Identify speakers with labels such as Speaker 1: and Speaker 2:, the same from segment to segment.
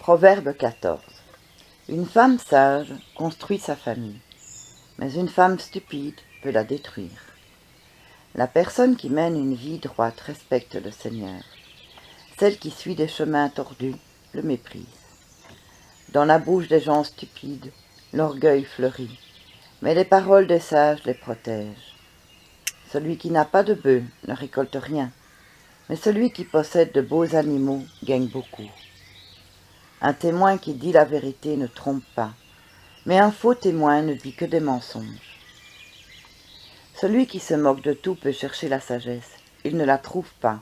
Speaker 1: Proverbe 14. Une femme sage construit sa famille, mais une femme stupide peut la détruire. La personne qui mène une vie droite respecte le Seigneur. Celle qui suit des chemins tordus le méprise. Dans la bouche des gens stupides, l'orgueil fleurit, mais les paroles des sages les protègent. Celui qui n'a pas de bœufs ne récolte rien, mais celui qui possède de beaux animaux gagne beaucoup. Un témoin qui dit la vérité ne trompe pas, mais un faux témoin ne dit que des mensonges. Celui qui se moque de tout peut chercher la sagesse, il ne la trouve pas.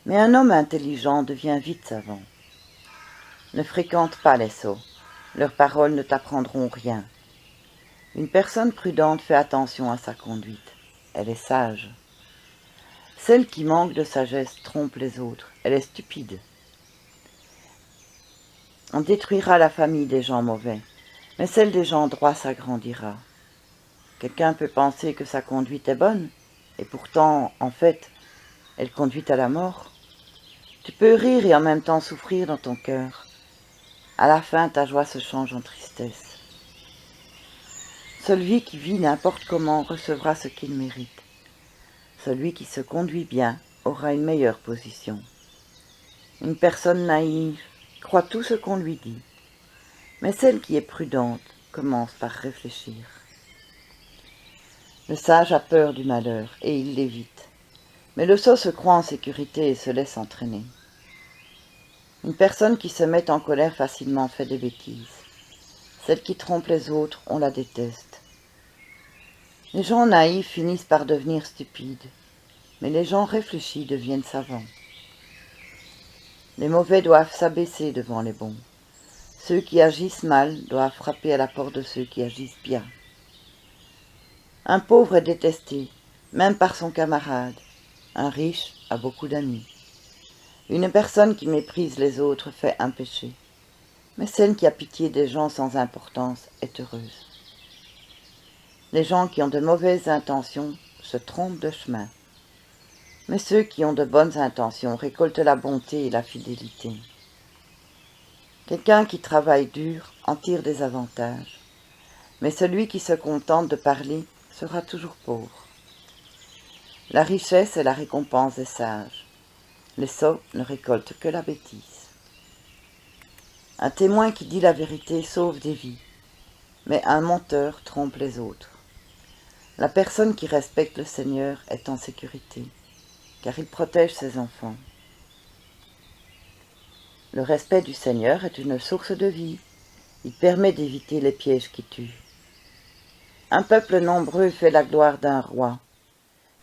Speaker 1: Mais un homme intelligent devient vite savant. Ne fréquente pas les sots, leurs paroles ne t'apprendront rien. Une personne prudente fait attention à sa conduite, elle est sage. Celle qui manque de sagesse trompe les autres, elle est stupide. On détruira la famille des gens mauvais, mais celle des gens droits s'agrandira. Quelqu'un peut penser que sa conduite est bonne, et pourtant, en fait, elle conduit à la mort. Tu peux rire et en même temps souffrir dans ton cœur. À la fin, ta joie se change en tristesse. Celui qui vit n'importe comment recevra ce qu'il mérite. Celui qui se conduit bien aura une meilleure position. Une personne naïve croit tout ce qu'on lui dit, mais celle qui est prudente commence par réfléchir. Le sage a peur du malheur et il l'évite, mais le sot se croit en sécurité et se laisse entraîner. Une personne qui se met en colère facilement fait des bêtises. Celle qui trompe les autres, on la déteste. Les gens naïfs finissent par devenir stupides, mais les gens réfléchis deviennent savants. Les mauvais doivent s'abaisser devant les bons. Ceux qui agissent mal doivent frapper à la porte de ceux qui agissent bien. Un pauvre est détesté, même par son camarade. Un riche a beaucoup d'amis. Une personne qui méprise les autres fait un péché, mais celle qui a pitié des gens sans importance est heureuse. Les gens qui ont de mauvaises intentions se trompent de chemin, mais ceux qui ont de bonnes intentions récoltent la bonté et la fidélité. Quelqu'un qui travaille dur en tire des avantages, mais celui qui se contente de parler sera toujours pauvre. La richesse est la récompense des sages. Les sots ne récoltent que la bêtise. Un témoin qui dit la vérité sauve des vies, mais un menteur trompe les autres. La personne qui respecte le Seigneur est en sécurité, car il protège ses enfants. Le respect du Seigneur est une source de vie. Il permet d'éviter les pièges qui tuent. Un peuple nombreux fait la gloire d'un roi,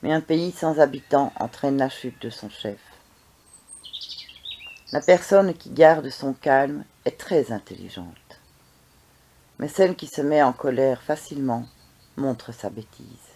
Speaker 1: mais un pays sans habitants entraîne la chute de son chef. La personne qui garde son calme est très intelligente, mais celle qui se met en colère facilement montre sa bêtise.